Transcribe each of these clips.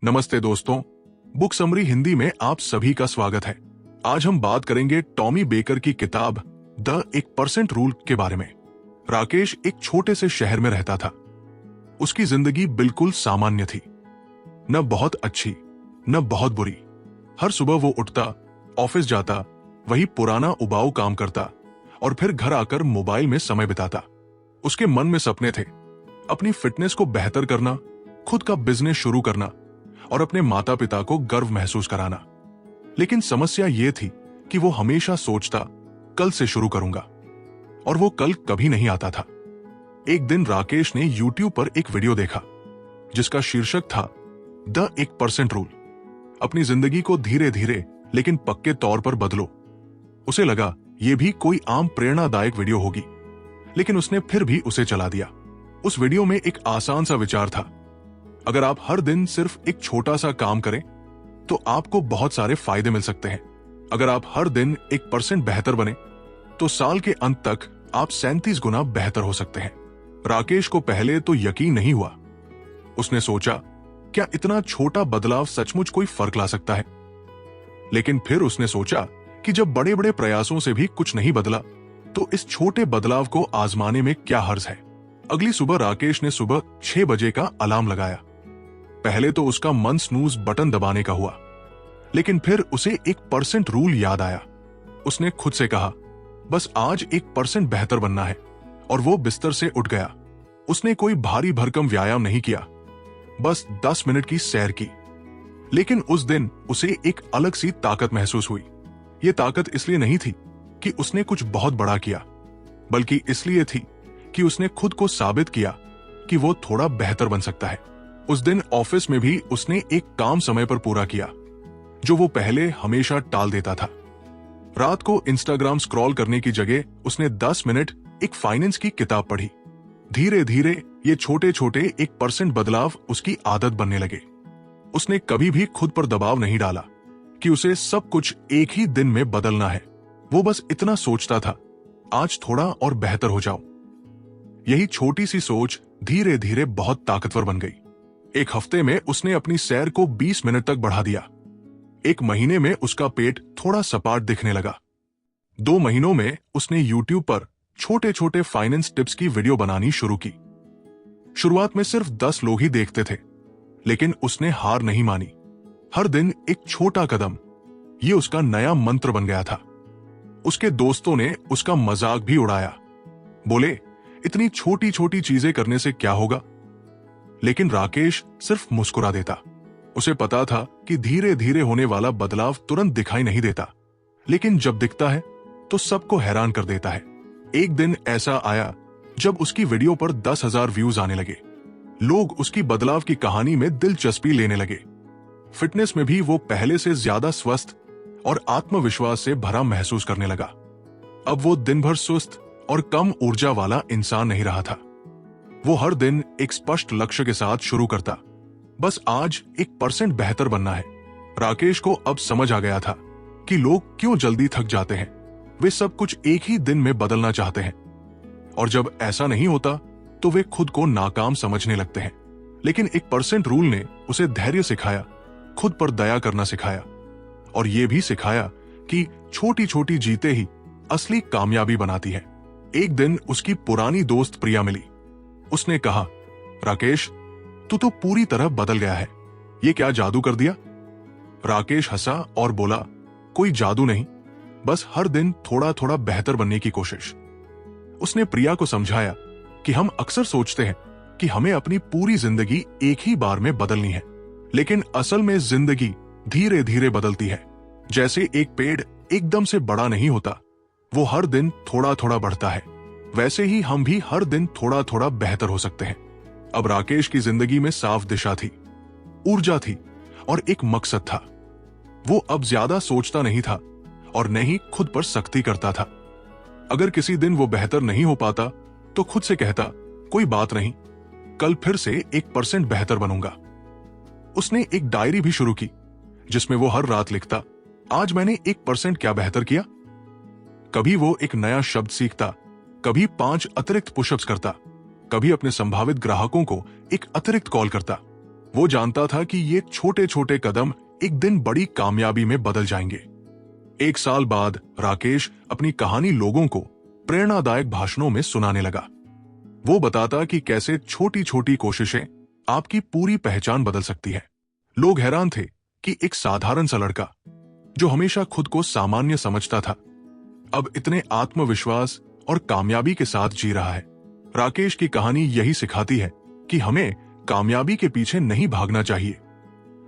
नमस्ते दोस्तों, book summary Hindi में आप सभी का स्वागत है। आज हम बात करेंगे टॉमी बेकर की किताब द 1% रूल के बारे में। राकेश एक छोटे से शहर में रहता था। उसकी जिंदगी बिल्कुल सामान्य थी, न बहुत अच्छी न बहुत बुरी। हर सुबह वो उठता, ऑफिस जाता, वही पुराना उबाऊ काम करता और फिर घर आकर मोबाइल में समय बिताता। उसके मन में सपने थे, अपनी फिटनेस को बेहतर करना, खुद का बिजनेस शुरू करना और अपने माता पिता को गर्व महसूस कराना। लेकिन समस्या यह थी कि वो हमेशा सोचता, कल से शुरू करूंगा, और वो कल कभी नहीं आता था। एक दिन राकेश ने YouTube पर एक वीडियो देखा जिसका शीर्षक था द 1% रूल। अपनी जिंदगी को धीरे धीरे लेकिन पक्के तौर पर बदलो। उसे लगा यह भी कोई आम प्रेरणादायक वीडियो होगी, लेकिन उसने फिर भी उसे चला दिया। उस वीडियो में एक आसान सा विचार था, अगर आप हर दिन सिर्फ एक छोटा सा काम करें तो आपको बहुत सारे फायदे मिल सकते हैं। अगर आप हर दिन 1% बेहतर बने तो साल के अंत तक आप 37 गुना बेहतर हो सकते हैं। राकेश को पहले तो यकीन नहीं हुआ। उसने सोचा, क्या इतना छोटा बदलाव सचमुच कोई फर्क ला सकता है? लेकिन फिर उसने सोचा कि जब बड़े बड़े प्रयासों से भी कुछ नहीं बदला तो इस छोटे बदलाव को आजमाने में क्या हर्ज है। अगली सुबह राकेश ने सुबह 6 बजे का अलार्म लगाया। पहले तो उसका मन स्नूज बटन दबाने का हुआ, लेकिन फिर उसे 1% रूल याद आया। उसने खुद से कहा, बस आज 1% बेहतर बनना है, और वो बिस्तर से उठ गया। उसने कोई भारी भरकम व्यायाम नहीं किया, बस 10 मिनट की सैर की। लेकिन उस दिन उसे एक अलग सी ताकत महसूस हुई। ये ताकत इसलिए नहीं थी कि उसने कुछ बहुत बड़ा किया, बल्कि इसलिए थी कि उसने खुद को साबित किया कि वो थोड़ा बेहतर बन सकता है। उस दिन ऑफिस में भी उसने एक काम समय पर पूरा किया जो वो पहले हमेशा टाल देता था। रात को इंस्टाग्राम स्क्रॉल करने की जगह उसने 10 मिनट एक फाइनेंस की किताब पढ़ी। धीरे धीरे ये छोटे छोटे 1% बदलाव उसकी आदत बनने लगे। उसने कभी भी खुद पर दबाव नहीं डाला कि उसे सब कुछ एक ही दिन में बदलना है। वो बस इतना सोचता था, आज थोड़ा और बेहतर हो जाओ। यही छोटी सी सोच धीरे धीरे बहुत ताकतवर बन गई। एक हफ्ते में उसने अपनी सैर को 20 मिनट तक बढ़ा दिया। एक महीने में उसका पेट थोड़ा सपाट दिखने लगा। 2 महीनों में उसने YouTube पर छोटे छोटे फाइनेंस टिप्स की वीडियो बनानी शुरू की। शुरुआत में सिर्फ 10 लोग ही देखते थे, लेकिन उसने हार नहीं मानी। हर दिन एक छोटा कदम, ये उसका नया मंत्र बन गया था। उसके दोस्तों ने उसका मजाक भी उड़ाया, बोले, इतनी छोटी छोटी चीजें करने से क्या होगा? लेकिन राकेश सिर्फ मुस्कुरा देता। उसे पता था कि धीरे धीरे होने वाला बदलाव तुरंत दिखाई नहीं देता, लेकिन जब दिखता है तो सबको हैरान कर देता है। एक दिन ऐसा आया जब उसकी वीडियो पर 10,000 व्यूज आने लगे। लोग उसकी बदलाव की कहानी में दिलचस्पी लेने लगे। फिटनेस में भी वो पहले से ज्यादा स्वस्थ और आत्मविश्वास से भरा महसूस करने लगा। अब वो दिन भर सुस्त और कम ऊर्जा वाला इंसान नहीं रहा था। वो हर दिन एक स्पष्ट लक्ष्य के साथ शुरू करता, बस आज 1% बेहतर बनना है। राकेश को अब समझ आ गया था कि लोग क्यों जल्दी थक जाते हैं। वे सब कुछ एक ही दिन में बदलना चाहते हैं, और जब ऐसा नहीं होता तो वे खुद को नाकाम समझने लगते हैं। लेकिन 1% रूल ने उसे धैर्य सिखाया, खुद पर दया करना सिखाया, और ये भी सिखाया कि छोटी छोटी जीतें ही असली कामयाबी बनाती है। एक दिन उसकी पुरानी दोस्त प्रिया मिली। उसने कहा, राकेश, तू तो पूरी तरह बदल गया है, ये क्या जादू कर दिया? राकेश हंसा और बोला, कोई जादू नहीं, बस हर दिन थोड़ा थोड़ा बेहतर बनने की कोशिश। उसने प्रिया को समझाया कि हम अक्सर सोचते हैं कि हमें अपनी पूरी जिंदगी एक ही बार में बदलनी है, लेकिन असल में जिंदगी धीरे धीरे बदलती है। जैसे एक पेड़ एकदम से बड़ा नहीं होता, वो हर दिन थोड़ा थोड़ा बढ़ता है, वैसे ही हम भी हर दिन थोड़ा थोड़ा बेहतर हो सकते हैं। अब राकेश की जिंदगी में साफ दिशा थी, ऊर्जा थी और एक मकसद था। वो अब ज्यादा सोचता नहीं था और न ही खुद पर सख्ती करता था। अगर किसी दिन वो बेहतर नहीं हो पाता तो खुद से कहता, कोई बात नहीं, कल फिर से 1% बेहतर बनूंगा। उसने एक डायरी भी शुरू की जिसमें वो हर रात लिखता, आज मैंने 1% क्या बेहतर किया। कभी वो एक नया शब्द सीखता, कभी 5 अतिरिक्त पुशअप्स करता, कभी अपने संभावित ग्राहकों को एक अतिरिक्त कॉल करता। वो जानता था कि ये छोटे छोटे कदम एक दिन बड़ी कामयाबी में बदल जाएंगे। 1 साल बाद राकेश अपनी कहानी लोगों को प्रेरणादायक भाषणों में सुनाने लगा। वो बताता कि कैसे छोटी छोटी कोशिशें आपकी पूरी पहचान बदल सकती है। लोग हैरान थे कि एक साधारण सा लड़का जो हमेशा खुद को सामान्य समझता था, अब इतने आत्मविश्वास और कामयाबी के साथ जी रहा है। राकेश की कहानी यही सिखाती है कि हमें कामयाबी के पीछे नहीं भागना चाहिए,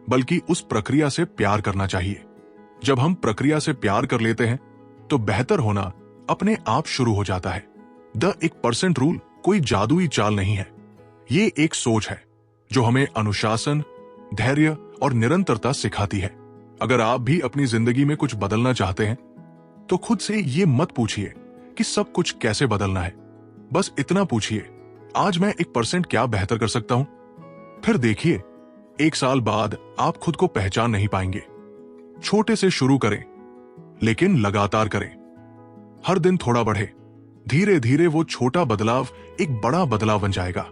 बल्कि उस प्रक्रिया से प्यार करना चाहिए। जब हम प्रक्रिया से प्यार कर लेते हैं तो बेहतर होना अपने आप शुरू हो जाता है। द 1% रूल कोई जादुई चाल नहीं है, ये एक सोच है जो हमें अनुशासन, धैर्य और निरंतरता सिखाती है। अगर आप भी अपनी जिंदगी में कुछ बदलना चाहते हैं तो खुद से ये मत पूछिए कि सब कुछ कैसे बदलना है। बस इतना पूछिए, आज मैं 1% क्या बेहतर कर सकता हूं? फिर देखिए, 1 साल बाद आप खुद को पहचान नहीं पाएंगे। छोटे से शुरू करें, लेकिन लगातार करें। हर दिन थोड़ा बढ़े, धीरे धीरे वो छोटा बदलाव एक बड़ा बदलाव बन जाएगा।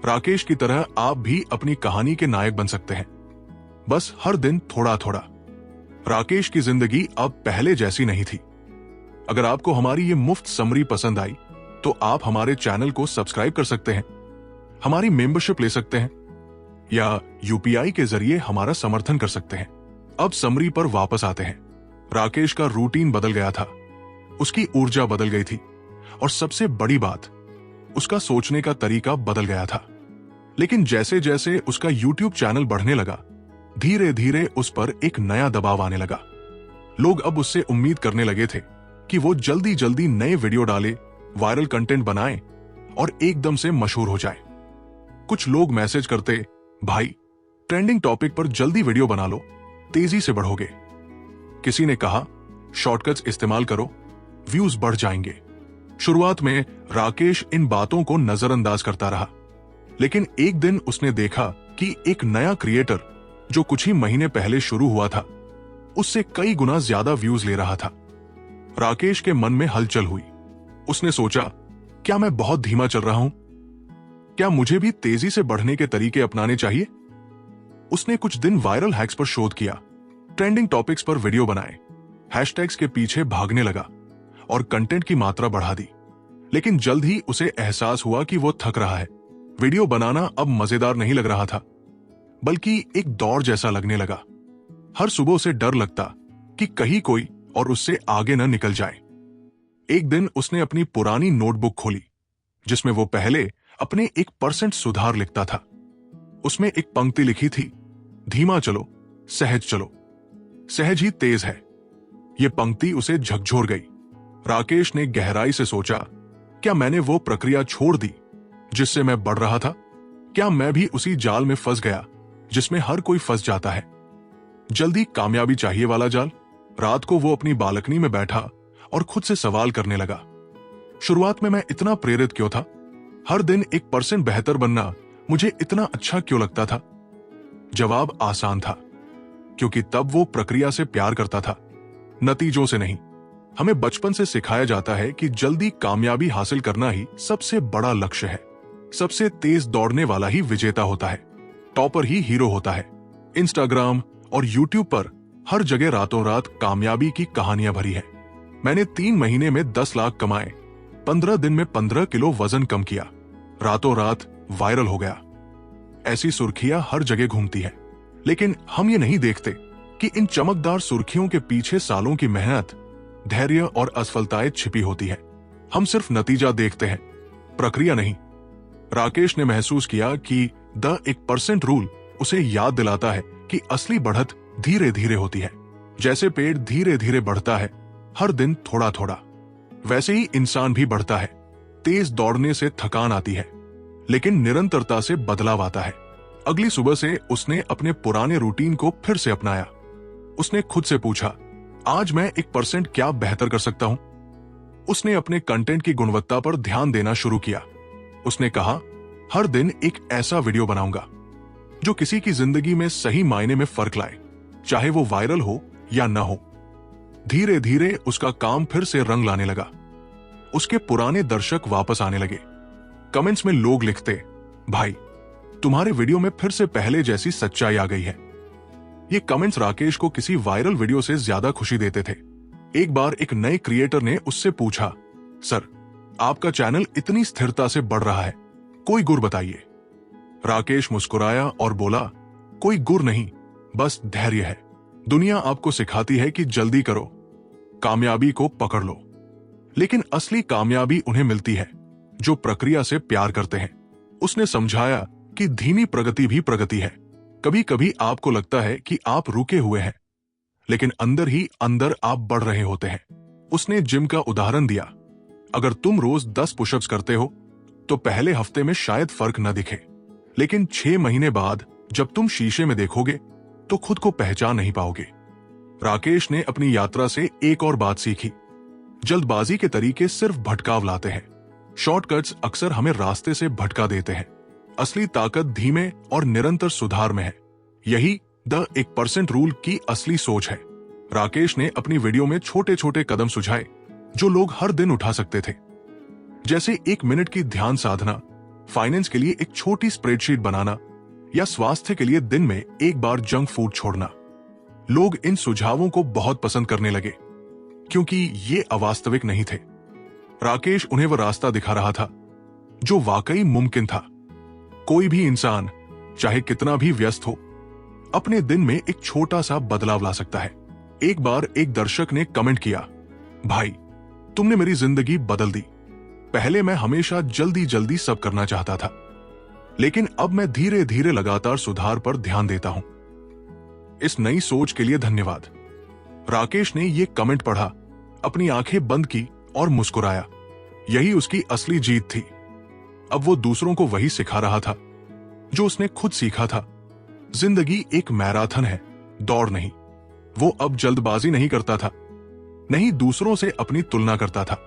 राकेश की तरह आप भी अपनी कहानी के नायक बन सकते हैं, बस हर दिन थोड़ा थोड़ा। राकेश की जिंदगी अब पहले जैसी नहीं थी। अगर आपको हमारी ये मुफ्त समरी पसंद आई तो आप हमारे चैनल को सब्सक्राइब कर सकते हैं, हमारी मेंबरशिप ले सकते हैं या यूपीआई के जरिए हमारा समर्थन कर सकते हैं। अब समरी पर वापस आते हैं। राकेश का रूटीन बदल गया था, उसकी ऊर्जा बदल गई थी और सबसे बड़ी बात, उसका सोचने का तरीका बदल गया था। लेकिन जैसे जैसे उसका यूट्यूब चैनल बढ़ने लगा, धीरे धीरे उस पर एक नया दबाव आने लगा। लोग अब उससे उम्मीद करने लगे थे कि वो जल्दी जल्दी नए वीडियो डाले, वायरल कंटेंट बनाए और एकदम से मशहूर हो जाए। कुछ लोग मैसेज करते, भाई ट्रेंडिंग टॉपिक पर जल्दी वीडियो बना लो, तेजी से बढ़ोगे। किसी ने कहा, शॉर्टकट्स इस्तेमाल करो, व्यूज बढ़ जाएंगे। शुरुआत में राकेश इन बातों को नजरअंदाज करता रहा, लेकिन एक दिन उसने देखा कि एक नया क्रिएटर जो कुछ ही महीने पहले शुरू हुआ था, उससे कई गुना ज्यादा व्यूज ले रहा था। राकेश के मन में हलचल हुई। उसने सोचा, क्या मैं बहुत धीमा चल रहा हूं? क्या मुझे भी तेजी से बढ़ने के तरीके अपनाने चाहिए? उसने कुछ दिन वायरल हैक्स पर शोध किया, ट्रेंडिंग टॉपिक्स पर वीडियो बनाए, हैशटैग्स के पीछे भागने लगा और कंटेंट की मात्रा बढ़ा दी। लेकिन जल्द ही उसे एहसास हुआ कि वो थक रहा है। वीडियो बनाना अब मजेदार नहीं लग रहा था, बल्कि एक दौड़ जैसा लगने लगा। हर सुबह उसे डर लगता कि कहीं कोई और उससे आगे न निकल जाए। एक दिन उसने अपनी पुरानी नोटबुक खोली, जिसमें वो पहले अपने 1% सुधार लिखता था। उसमें एक पंक्ति लिखी थी, धीमा चलो, सहज चलो, सहज ही तेज है। ये पंक्ति उसे झकझोर गई। राकेश ने गहराई से सोचा, क्या मैंने वो प्रक्रिया छोड़ दी जिससे मैं बढ़ रहा था? क्या मैं भी उसी जाल में फंस गया जिसमें हर कोई फंस जाता है? जल्दी कामयाबी चाहिए वाला जाल। रात को वो अपनी बालकनी में बैठा और खुद से सवाल करने लगा, शुरुआत में मैं इतना प्रेरित क्यों था? हर दिन 1% बेहतर बनना मुझे इतना अच्छा क्यों लगता था? जवाब आसान था, क्योंकि तब वो प्रक्रिया से प्यार करता था, नतीजों से नहीं। हमें बचपन से सिखाया जाता है कि जल्दी कामयाबी हासिल करना ही सबसे बड़ा लक्ष्य है। सबसे तेज दौड़ने वाला ही विजेता होता है, टॉपर ही हीरो होता है। इंस्टाग्राम और यूट्यूब पर हर जगह रातों रात कामयाबी की कहानियां भरी है। मैंने 3 महीने में 10 लाख कमाए, 15 दिन में 15 किलो वजन कम किया, रातों रात वायरल हो गया। ऐसी सुर्खियां हर जगह घूमती है, लेकिन हम ये नहीं देखते कि इन चमकदार सुर्खियों के पीछे सालों की मेहनत, धैर्य और असफलताएं छिपी होती है। हम सिर्फ नतीजा देखते हैं, प्रक्रिया नहीं। राकेश ने महसूस किया कि द 1% रूल उसे याद दिलाता है कि असली बढ़त धीरे धीरे होती है। जैसे पेड़ धीरे धीरे बढ़ता है, हर दिन थोड़ा थोड़ा, वैसे ही इंसान भी बढ़ता है। तेज दौड़ने से थकान आती है, लेकिन निरंतरता से बदलाव आता है। अगली सुबह से उसने अपने पुराने रूटीन को फिर से अपनाया। उसने खुद से पूछा, आज मैं 1% क्या बेहतर कर सकता हूं? उसने अपने कंटेंट की गुणवत्ता पर ध्यान देना शुरू किया। उसने कहा, हर दिन एक ऐसा वीडियो बनाऊंगा जो किसी की जिंदगी में सही मायने में फर्क लाए, चाहे वो वायरल हो या न हो। धीरे धीरे उसका काम फिर से रंग लाने लगा। उसके पुराने दर्शक वापस आने लगे। कमेंट्स में लोग लिखते, भाई तुम्हारे वीडियो में फिर से पहले जैसी सच्चाई आ गई है। ये कमेंट्स राकेश को किसी वायरल वीडियो से ज्यादा खुशी देते थे। एक बार एक नए क्रिएटर ने उससे पूछा, सर, आपका चैनल इतनी स्थिरता से बढ़ रहा है, कोई गुर बताइए। राकेश मुस्कुराया और बोला, कोई गुर नहीं, बस धैर्य है। दुनिया आपको सिखाती है कि जल्दी करो, कामयाबी को पकड़ लो, लेकिन असली कामयाबी उन्हें मिलती है जो प्रक्रिया से प्यार करते हैं। उसने समझाया कि धीमी प्रगति भी प्रगति है। कभी कभी आपको लगता है कि आप रुके हुए हैं, लेकिन अंदर ही अंदर आप बढ़ रहे होते हैं। उसने जिम का उदाहरण दिया। अगर तुम रोज 10 पुशअप्स करते हो तो पहले हफ्ते में शायद फर्क न दिखे, लेकिन 6 महीने बाद जब तुम शीशे में देखोगे तो खुद को पहचान नहीं पाओगे। राकेश ने अपनी यात्रा से एक और बात सीखी, जल्दबाजी के तरीके सिर्फ भटकाव लाते हैं। शॉर्टकट्स अक्सर हमें रास्ते से भटका देते हैं। असली ताकत धीमे और निरंतर सुधार में है। यही द 1% रूल की असली सोच है। राकेश ने अपनी वीडियो में छोटे छोटे कदम सुझाए जो लोग हर दिन उठा सकते थे, जैसे 1 मिनट की ध्यान साधना, फाइनेंस के लिए एक छोटी स्प्रेडशीट बनाना या स्वास्थ्य के लिए दिन में एक बार जंक फूड छोड़ना। लोग इन सुझावों को बहुत पसंद करने लगे क्योंकि ये अवास्तविक नहीं थे। राकेश उन्हें वह रास्ता दिखा रहा था जो वाकई मुमकिन था। कोई भी इंसान, चाहे कितना भी व्यस्त हो, अपने दिन में एक छोटा सा बदलाव ला सकता है। एक बार एक दर्शक ने कमेंट किया, भाई, तुमने मेरी जिंदगी बदल दी। पहले मैं हमेशा जल्दी जल्दी सब करना चाहता था, लेकिन अब मैं धीरे धीरे लगातार सुधार पर ध्यान देता हूं। इस नई सोच के लिए धन्यवाद। राकेश ने यह कमेंट पढ़ा, अपनी आंखें बंद की और मुस्कुराया। यही उसकी असली जीत थी। अब वो दूसरों को वही सिखा रहा था जो उसने खुद सीखा था। जिंदगी एक मैराथन है, दौड़ नहीं। वो अब जल्दबाजी नहीं करता था, नहीं दूसरों से अपनी तुलना करता था।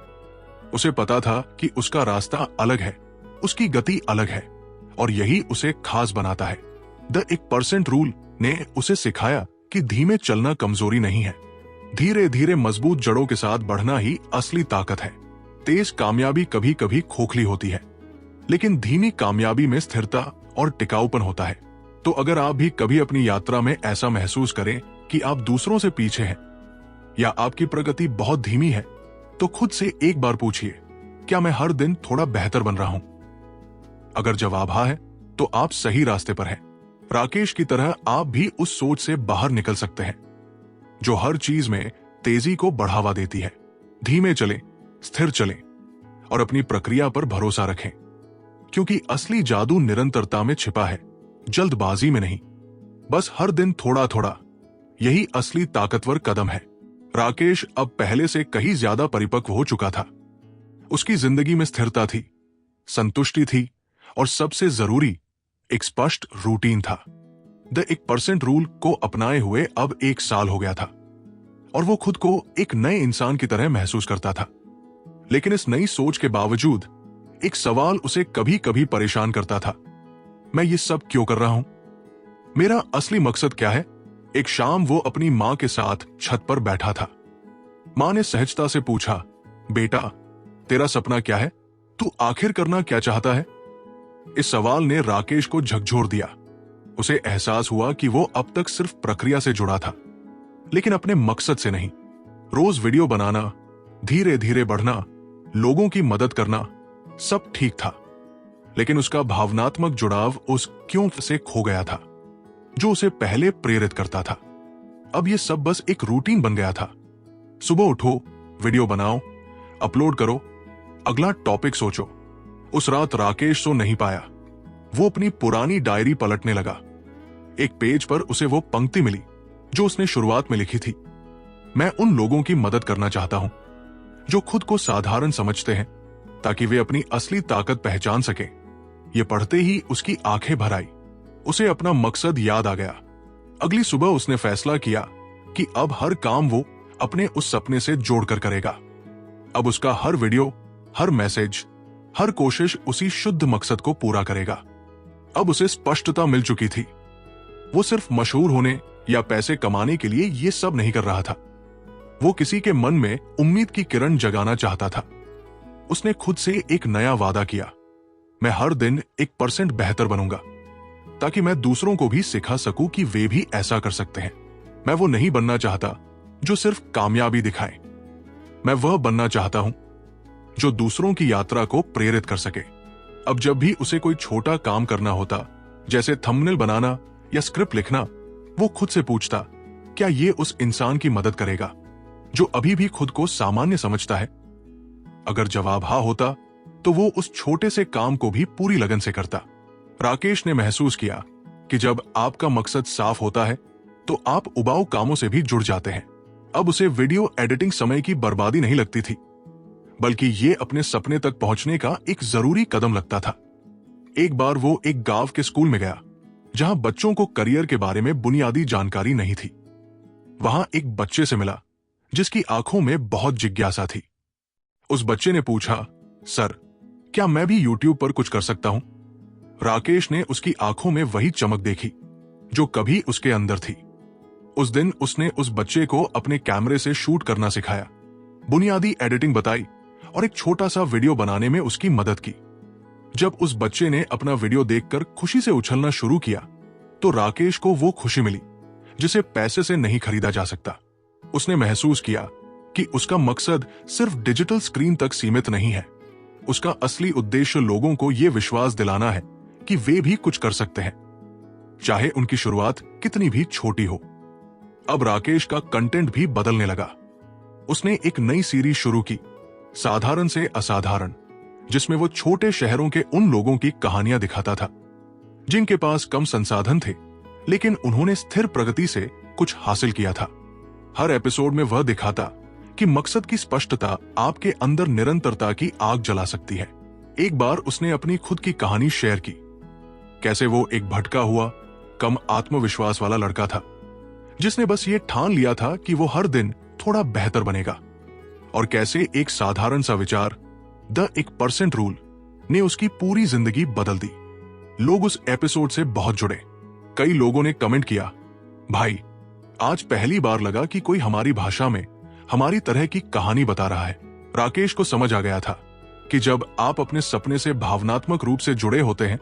उसे पता था कि उसका रास्ता अलग है, उसकी गति अलग है, और यही उसे खास बनाता है। द 1% रूल ने उसे सिखाया कि धीमे चलना कमजोरी नहीं है, धीरे धीरे मजबूत जड़ों के साथ बढ़ना ही असली ताकत है। तेज कामयाबी कभी कभी खोखली होती है, लेकिन धीमी कामयाबी में स्थिरता और टिकाऊपन होता है। तो अगर आप भी कभी अपनी यात्रा में ऐसा महसूस करें कि आप दूसरों से पीछे हैं या आपकी प्रगति बहुत धीमी है, तो खुद से एक बार पूछिए, क्या मैं हर दिन थोड़ा बेहतर बन रहा हूं? अगर जवाब हाँ है तो आप सही रास्ते पर हैं। राकेश की तरह आप भी उस सोच से बाहर निकल सकते हैं जो हर चीज में तेजी को बढ़ावा देती है। धीमे चलें, स्थिर चलें और अपनी प्रक्रिया पर भरोसा रखें, क्योंकि असली जादू निरंतरता में छिपा है, जल्दबाजी में नहीं। बस हर दिन थोड़ा थोड़ा, यही असली ताकतवर कदम है। राकेश अब पहले से कहीं ज्यादा परिपक्व हो चुका था। उसकी जिंदगी में स्थिरता थी, संतुष्टि थी और सबसे जरूरी, एक स्पष्ट रूटीन था। द 1% रूल को अपनाए हुए अब 1 साल हो गया था और वो खुद को एक नए इंसान की तरह महसूस करता था। लेकिन इस नई सोच के बावजूद एक सवाल उसे कभी कभी परेशान करता था, मैं ये सब क्यों कर रहा हूं? मेरा असली मकसद क्या है? एक शाम वो अपनी मां के साथ छत पर बैठा था। मां ने सहजता से पूछा, बेटा, तेरा सपना क्या है? तू आखिर करना क्या चाहता है? इस सवाल ने राकेश को झकझोर दिया। उसे एहसास हुआ कि वो अब तक सिर्फ प्रक्रिया से जुड़ा था, लेकिन अपने मकसद से नहीं। रोज वीडियो बनाना, धीरे धीरे बढ़ना, लोगों की मदद करना, सब ठीक था, लेकिन उसका भावनात्मक जुड़ाव उस क्यों से खो गया था जो उसे पहले प्रेरित करता था। अब यह सब बस एक रूटीन बन गया था। सुबह उठो, वीडियो बनाओ, अपलोड करो, अगला टॉपिक सोचो। उस रात राकेश सो नहीं पाया। वो अपनी पुरानी डायरी पलटने लगा। एक पेज पर उसे वो पंक्ति मिली जो उसने शुरुआत में लिखी थी, मैं उन लोगों की मदद करना चाहता हूं जो खुद को साधारण समझते हैं ताकि वे अपनी असली ताकत पहचान सकें। ये पढ़ते ही उसकी आंखें भर आई। उसे अपना मकसद याद आ गया। अगली सुबह उसने फैसला किया कि अब हर काम वो अपने उस सपने से जोड़कर करेगा। अब उसका हर वीडियो, हर मैसेज, हर कोशिश उसी शुद्ध मकसद को पूरा करेगा। अब उसे स्पष्टता मिल चुकी थी। वो सिर्फ मशहूर होने या पैसे कमाने के लिए ये सब नहीं कर रहा था। वो किसी के मन में उम्मीद की किरण जगाना चाहता था। उसने खुद से एक नया वादा किया, मैं हर दिन 1% बेहतर बनूंगा। ताकि मैं दूसरों को भी सिखा सकूं कि वे भी ऐसा कर सकते हैं। मैं वो नहीं बनना चाहता जो सिर्फ कामयाबी दिखाए। मैं वह बनना चाहता हूं जो दूसरों की यात्रा को प्रेरित कर सके। अब जब भी उसे कोई छोटा काम करना होता, जैसे थंबनेल बनाना या स्क्रिप्ट लिखना, वो खुद से पूछता, क्या ये उस इंसान की मदद करेगा जो अभी भी खुद को सामान्य समझता है? अगर जवाब हाँ होता तो वो उस छोटे से काम को भी पूरी लगन से करता। राकेश ने महसूस किया कि जब आपका मकसद साफ होता है तो आप उबाऊ कामों से भी जुड़ जाते हैं। अब उसे वीडियो एडिटिंग समय की बर्बादी नहीं लगती थी, बल्कि ये अपने सपने तक पहुंचने का एक जरूरी कदम लगता था। एक बार वो एक गांव के स्कूल में गया जहां बच्चों को करियर के बारे में बुनियादी जानकारी नहीं थी। वहां एक बच्चे से मिला जिसकी आंखों में बहुत जिज्ञासा थी। उस बच्चे ने पूछा, सर, क्या मैं भी यूट्यूब पर कुछ कर सकता हूं? राकेश ने उसकी आंखों में वही चमक देखी जो कभी उसके अंदर थी। उस दिन उसने उस बच्चे को अपने कैमरे से शूट करना सिखाया, बुनियादी एडिटिंग बताई और एक छोटा सा वीडियो बनाने में उसकी मदद की। जब उस बच्चे ने अपना वीडियो देखकर खुशी से उछलना शुरू किया तो राकेश को वो खुशी मिली जिसे पैसे से नहीं खरीदा जा सकता। उसने महसूस किया कि उसका मकसद सिर्फ डिजिटल स्क्रीन तक सीमित नहीं है। उसका असली उद्देश्य लोगों को यह विश्वास दिलाना है कि वे भी कुछ कर सकते हैं, चाहे उनकी शुरुआत कितनी भी छोटी हो। अब राकेश का कंटेंट भी बदलने लगा। उसने एक नई सीरीज शुरू की, साधारण से असाधारण, जिसमें वो छोटे शहरों के उन लोगों की कहानियां दिखाता था जिनके पास कम संसाधन थे, लेकिन उन्होंने स्थिर प्रगति से कुछ हासिल किया था। हर एपिसोड में वह दिखाता कि मकसद की स्पष्टता आपके अंदर निरंतरता की आग जला सकती है। एक बार उसने अपनी खुद की कहानी शेयर की, कैसे वो एक भटका हुआ, कम आत्मविश्वास वाला लड़का था जिसने बस ये ठान लिया था कि वो हर दिन थोड़ा बेहतर बनेगा, और कैसे एक साधारण सा विचार, द 1% रूल, ने उसकी पूरी जिंदगी बदल दी। लोग उस एपिसोड से बहुत जुड़े। कई लोगों ने कमेंट किया, भाई, आज पहली बार लगा कि कोई हमारी भाषा में हमारी तरह की कहानी बता रहा है। राकेश को समझ आ गया था कि जब आप अपने सपने से भावनात्मक रूप से जुड़े होते हैं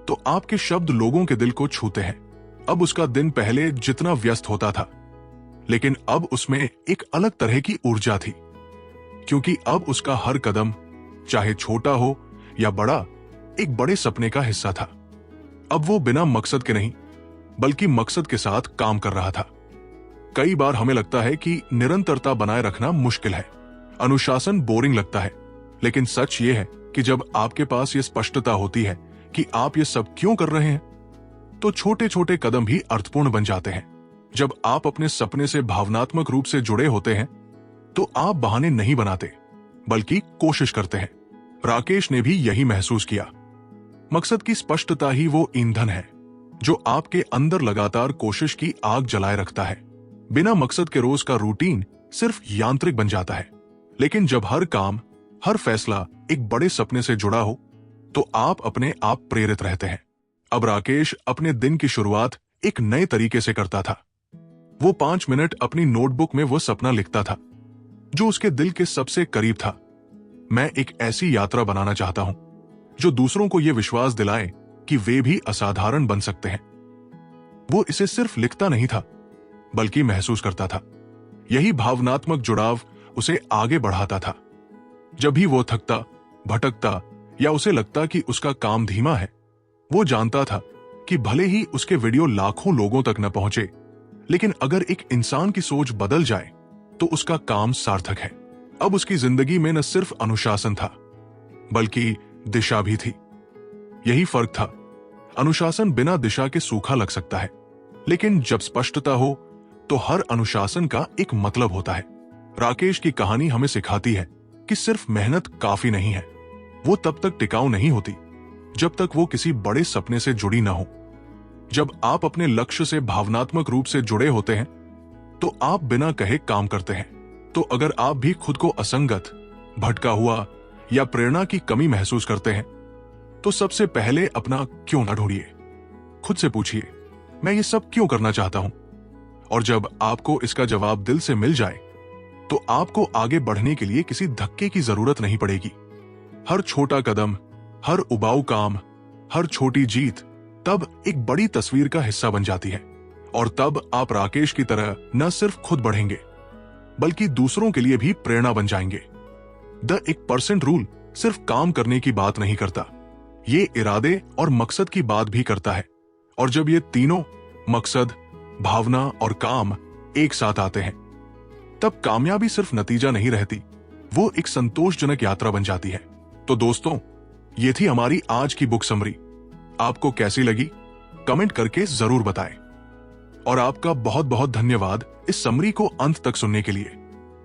तो आपके शब्द लोगों के दिल को छूते हैं। अब उसका दिन पहले जितना व्यस्त होता था, लेकिन अब उसमें एक अलग तरह की ऊर्जा थी, क्योंकि अब उसका हर कदम, चाहे छोटा हो या बड़ा, एक बड़े सपने का हिस्सा था। अब वो बिना मकसद के नहीं, बल्कि मकसद के साथ काम कर रहा था। कई बार हमें लगता है कि निरंतरता बनाए रखना मुश्किल है, अनुशासन बोरिंग लगता है, लेकिन सच ये है कि जब आपके पास ये स्पष्टता होती है कि आप ये सब क्यों कर रहे हैं, तो छोटे छोटे कदम भी अर्थपूर्ण बन जाते हैं। जब आप अपने सपने से भावनात्मक रूप से जुड़े होते हैं तो आप बहाने नहीं बनाते, बल्कि कोशिश करते हैं। राकेश ने भी यही महसूस किया। मकसद की स्पष्टता ही वो ईंधन है जो आपके अंदर लगातार कोशिश की आग जलाए रखता है। बिना मकसद के रोज का रूटीन सिर्फ यांत्रिक बन जाता है, लेकिन जब हर काम, हर फैसला एक बड़े सपने से जुड़ा हो तो आप अपने आप प्रेरित रहते हैं। अब राकेश अपने दिन की शुरुआत एक नए तरीके से करता था। वो 5 मिनट अपनी नोटबुक में वो सपना लिखता था जो उसके दिल के सबसे करीब था। मैं एक ऐसी यात्रा बनाना चाहता हूं जो दूसरों को यह विश्वास दिलाए कि वे भी असाधारण बन सकते हैं। वो इसे सिर्फ लिखता नहीं था, बल्कि महसूस करता था। यही भावनात्मक जुड़ाव उसे आगे बढ़ाता था। जब भी वो थकता, भटकता या उसे लगता कि उसका काम धीमा है, वो जानता था कि भले ही उसके वीडियो लाखों लोगों तक न पहुंचे, लेकिन अगर एक इंसान की सोच बदल जाए तो उसका काम सार्थक है। अब उसकी जिंदगी में न सिर्फ अनुशासन था, बल्कि दिशा भी थी। यही फर्क था। अनुशासन बिना दिशा के सूखा लग सकता है, लेकिन जब स्पष्टता हो तो हर अनुशासन का एक मतलब होता है। राकेश की कहानी हमें सिखाती है कि सिर्फ मेहनत काफी नहीं है। वो तब तक टिकाऊ नहीं होती जब तक वो किसी बड़े सपने से जुड़ी ना हो। जब आप अपने लक्ष्य से भावनात्मक रूप से जुड़े होते हैं तो आप बिना कहे काम करते हैं। तो अगर आप भी खुद को असंगत, भटका हुआ या प्रेरणा की कमी महसूस करते हैं तो सबसे पहले अपना क्यों ना ढूंढिए। खुद से पूछिए, मैं ये सब क्यों करना चाहता हूं? और जब आपको इसका जवाब दिल से मिल जाए तो आपको आगे बढ़ने के लिए किसी धक्के की जरूरत नहीं पड़ेगी। हर छोटा कदम, हर उबाऊ काम, हर छोटी जीत तब एक बड़ी तस्वीर का हिस्सा बन जाती है। और तब आप राकेश की तरह न सिर्फ खुद बढ़ेंगे बल्कि दूसरों के लिए भी प्रेरणा बन जाएंगे। द 1% रूल सिर्फ काम करने की बात नहीं करता, ये इरादे और मकसद की बात भी करता है। और जब ये तीनों मकसद, भावना और काम एक साथ आते हैं, तब कामयाबी सिर्फ नतीजा नहीं रहती, वो एक संतोषजनक यात्रा बन जाती है। तो दोस्तों, ये थी हमारी आज की बुक समरी। आपको कैसी लगी कमेंट करके जरूर बताएं। और आपका बहुत बहुत धन्यवाद इस समरी को अंत तक सुनने के लिए।